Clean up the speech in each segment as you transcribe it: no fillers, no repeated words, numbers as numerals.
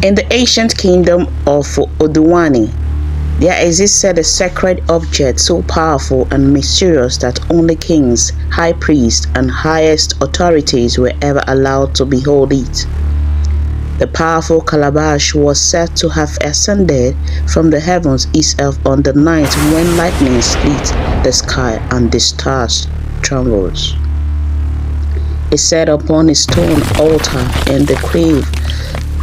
In the ancient kingdom of Oduwani, there existed a sacred object so powerful and mysterious that only kings, high priests, and highest authorities were ever allowed to behold it. The powerful calabash was said to have ascended from the heavens itself on the night when lightning split the sky and the stars trembled. It sat upon a stone altar in the cave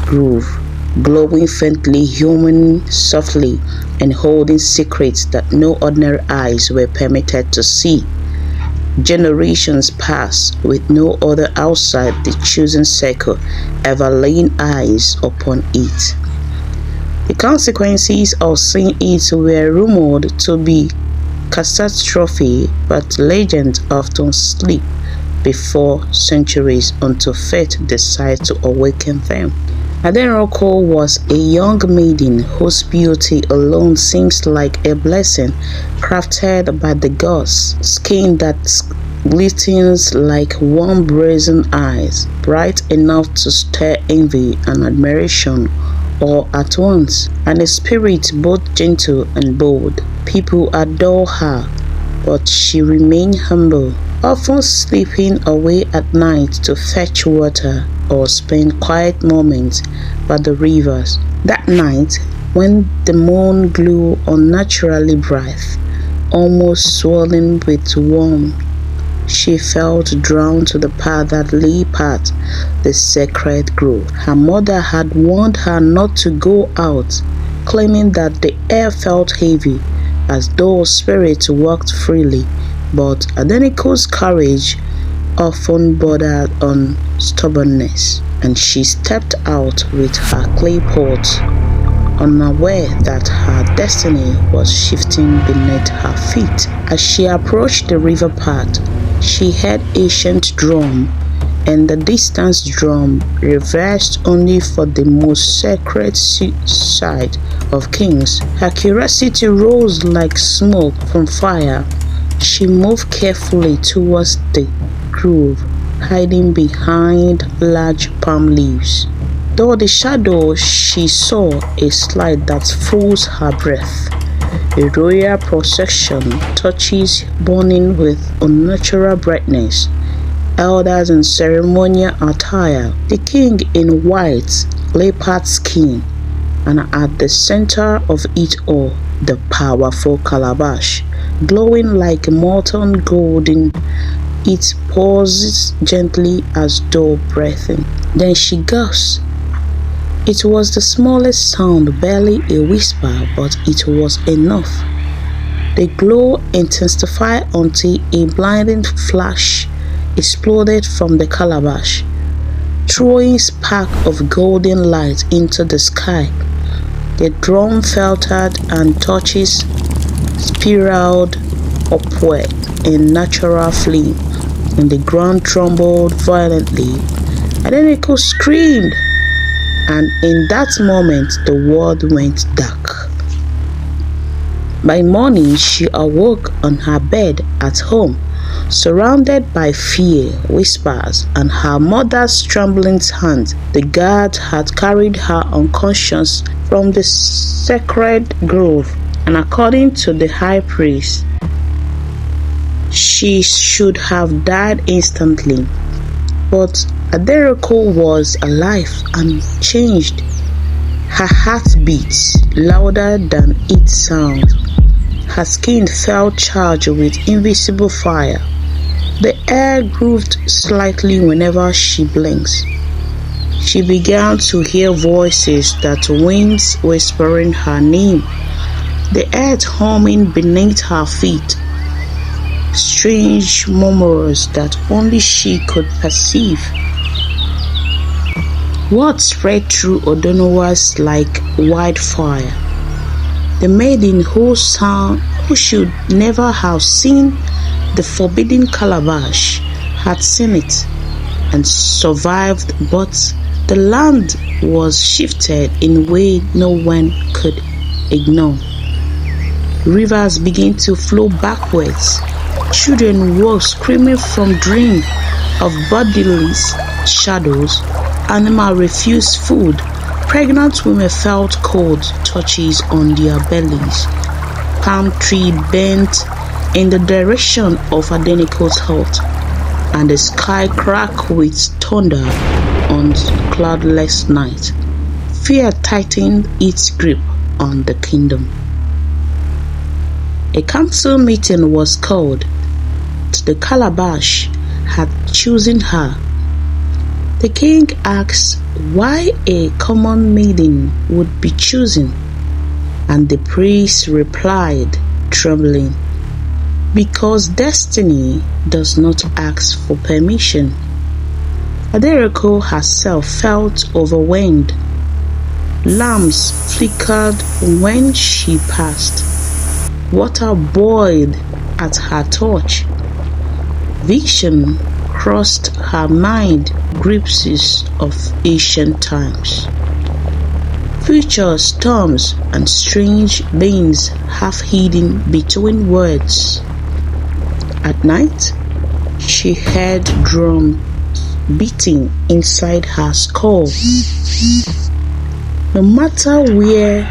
grove, glowing faintly, humming softly, and holding secrets that no ordinary eyes were permitted to see. Generations passed with no other outside the chosen circle ever laying eyes upon it. The consequences of seeing it were rumored to be catastrophe, but legends often sleep before centuries until fate decides to awaken them. Adenroko was a young maiden whose beauty alone seems like a blessing crafted by the gods, skin that glistens like warm brazen eyes, bright enough to stir envy and admiration all at once, and a spirit both gentle and bold. People adore her, but she remained humble, often slipping away at night to fetch water or spend quiet moments by the rivers. That night, when the moon grew unnaturally bright, almost swollen with warmth, she felt drawn to the path that lay past the sacred grove. Her mother had warned her not to go out, claiming that the air felt heavy, as though spirits walked freely, but Adeniko's courage often bordered on stubbornness, and she stepped out with her clay pot, unaware that her destiny was shifting beneath her feet. As she approached the river path, she heard ancient drum, and the distant drum reversed only for the most sacred side of kings. Her curiosity rose like smoke from fire. She moved carefully towards the grove, hiding behind large palm leaves. Through the shadow, she saw a sight that froze her breath. A royal procession, torches burning with unnatural brightness, elders in ceremonial attire, the king in white leopard skin, and at the center of it all, the powerful calabash, glowing like molten gold. It pauses gently as though breathing. Then she gasped. It was the smallest sound, barely a whisper, but it was enough. The glow intensified until a blinding flash exploded from the calabash, throwing sparks of golden light into the sky. The drum faltered and torches spiraled upward in natural flame, and the ground trembled violently. Adeniko screamed, and in that moment the world went dark. By morning, she awoke on her bed at home, surrounded by fear, whispers, and her mother's trembling hands. The guard had carried her unconscious from the sacred grove, and according to the high priest, she should have died instantly. But Adenroko was alive and changed. Her heart beat louder than its sound. Her skin felt charged with invisible fire. The air grooved slightly whenever she blinks. She began to hear voices that winds whispering her name, the earth humming beneath her feet, strange murmurs that only she could perceive. Words spread through Odonowas like wildfire. The maiden who should never have seen the forbidden calabash had seen it and survived, but the land was shifted in a way no one could ignore. Rivers began to flow backwards. Children woke screaming from dreams of bodily shadows. Animals refused food. Pregnant women felt cold touches on their bellies. Palm tree bent in the direction of Adeniko's hut, and the sky cracked with thunder on cloudless night. Fear tightened its grip on the kingdom. A council meeting was called. The calabash had chosen her. The king asked why a common maiden would be chosen, and the priest replied, trembling, because destiny does not ask for permission. Aderiko herself felt overwhelmed. Lamps flickered when she passed. Water boiled at her touch. Vision crossed her mind, glimpses of ancient times. Future storms and strange beings half hidden between words. At night, she heard drums beating inside her skull. No matter where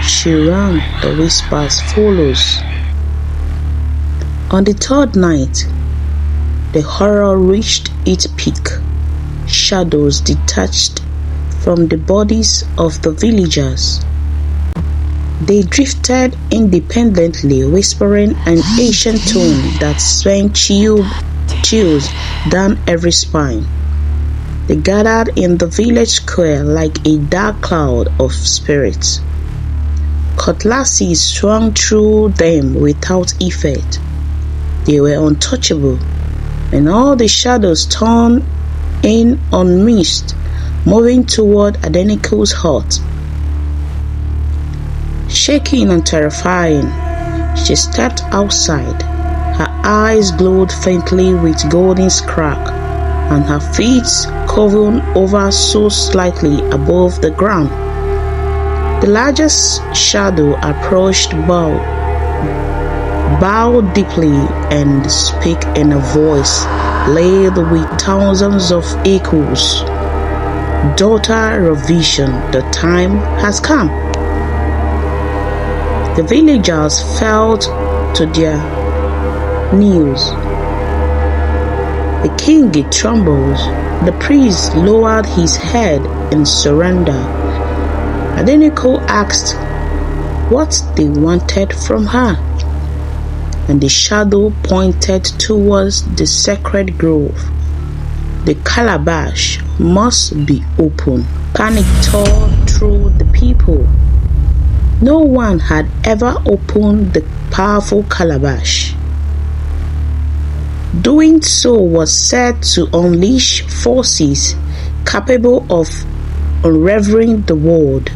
she ran, the whispers follows. On the third night, the horror reached its peak. Shadows detached from the bodies of the villagers. They drifted independently, whispering an ancient tone that sent chills down every spine. They gathered in the village square like a dark cloud of spirits. Cutlasses swung through them without effect. They were untouchable, and all the shadows turned in on mist, moving toward Adeniko's hut. Shaking and terrifying, she stepped outside. Her eyes glowed faintly with golden spark, and her feet curved over so slightly above the ground. The largest shadow approached, bowed deeply, and spoke in a voice laden with thousands of echoes. Daughter of vision, the time has come. The villagers fell to their knees. The king trembled. The priest lowered his head in surrender. Adeniko asked what they wanted from her, and the shadow pointed towards the sacred grove. The calabash must be open. Panic tore through the people. No one had ever opened the powerful calabash. Doing so was said to unleash forces capable of unraveling the world.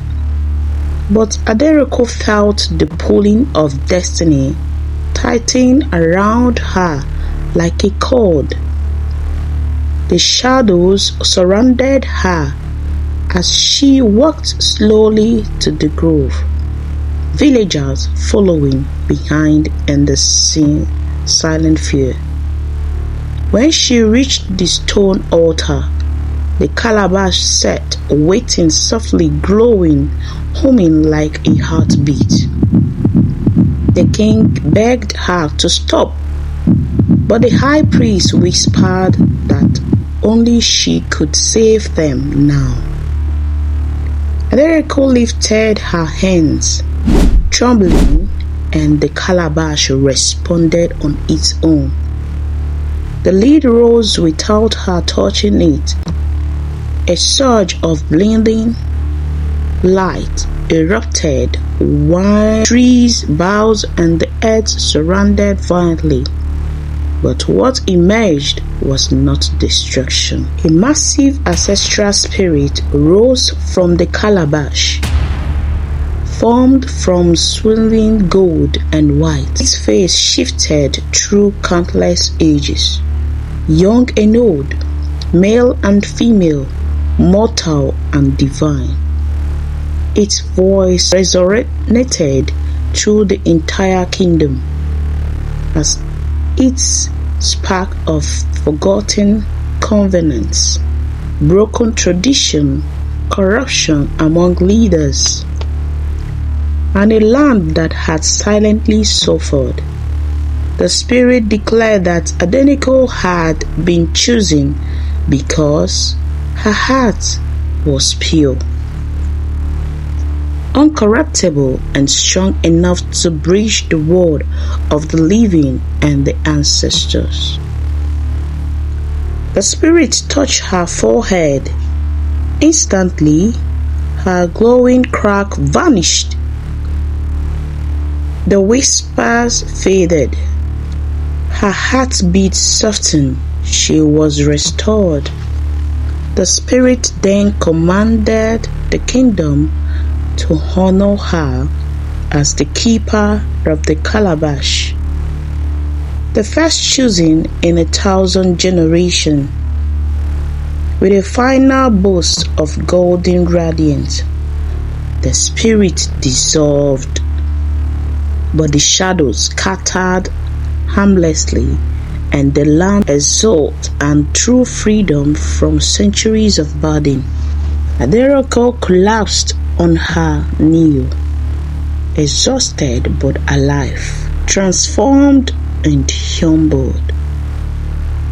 But Aderiko felt the pulling of destiny tighten around her like a cord. The shadows surrounded her as she walked slowly to the grove, villagers following behind in the silent fear. When she reached the stone altar, the calabash sat waiting, softly glowing, humming like a heartbeat. The king begged her to stop, but the high priest whispered that only she could save them now. Aderiko lifted her hands, trembling, and the calabash responded on its own. The lid rose without her touching it. A surge of blinding light erupted while trees, boughs, and the earth surrounded violently. But what emerged was not destruction. A massive ancestral spirit rose from the calabash, formed from swirling gold and white. Its face shifted through countless ages. Young and old, male and female, mortal and divine. Its voice resonated through the entire kingdom as its spark of forgotten covenants, broken tradition, corruption among leaders, and a land that had silently suffered. The Spirit declared that Adeniko had been chosen because her heart was pure, uncorruptible, and strong enough to bridge the world of the living and the ancestors. The Spirit touched her forehead. Instantly, her glowing crack vanished. The whispers faded. Her heartbeat softened. She was restored. The Spirit then commanded the kingdom to honor her as the keeper of the calabash, the first chosen in 1,000 generations, with a final boast of golden radiance. The Spirit dissolved, but the shadows scattered harmlessly, and the land exulted and true freedom from centuries of burden. Aderoko collapsed on her knee, exhausted but alive, transformed and humbled.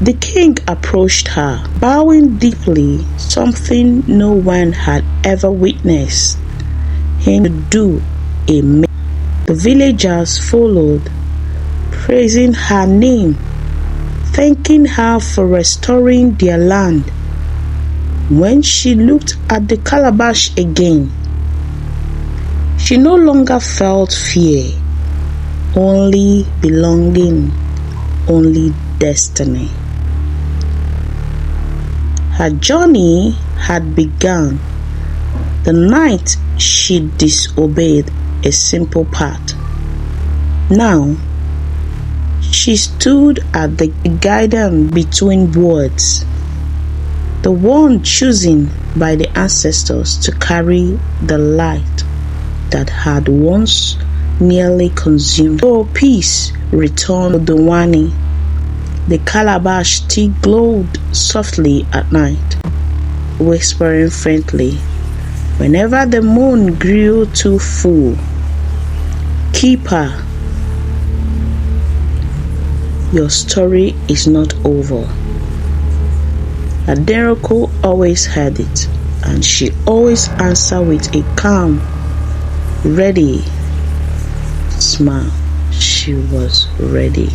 The king approached her, bowing deeply, something no one had ever witnessed him do. The villagers followed, praising her name, thanking her for restoring their land. When she looked at the calabash again, she no longer felt fear, only belonging, only destiny. Her journey had begun the night she disobeyed a simple path. Now, she stood at the guidance between words, the one chosen by the ancestors to carry the light that had once nearly consumed. Oh, peace returned to Dwani. The calabash still glowed softly at night, whispering faintly whenever the moon grew too full. Keeper, your story is not over. Aderoko always heard it, and she always answered with a calm, ready smile. She was ready.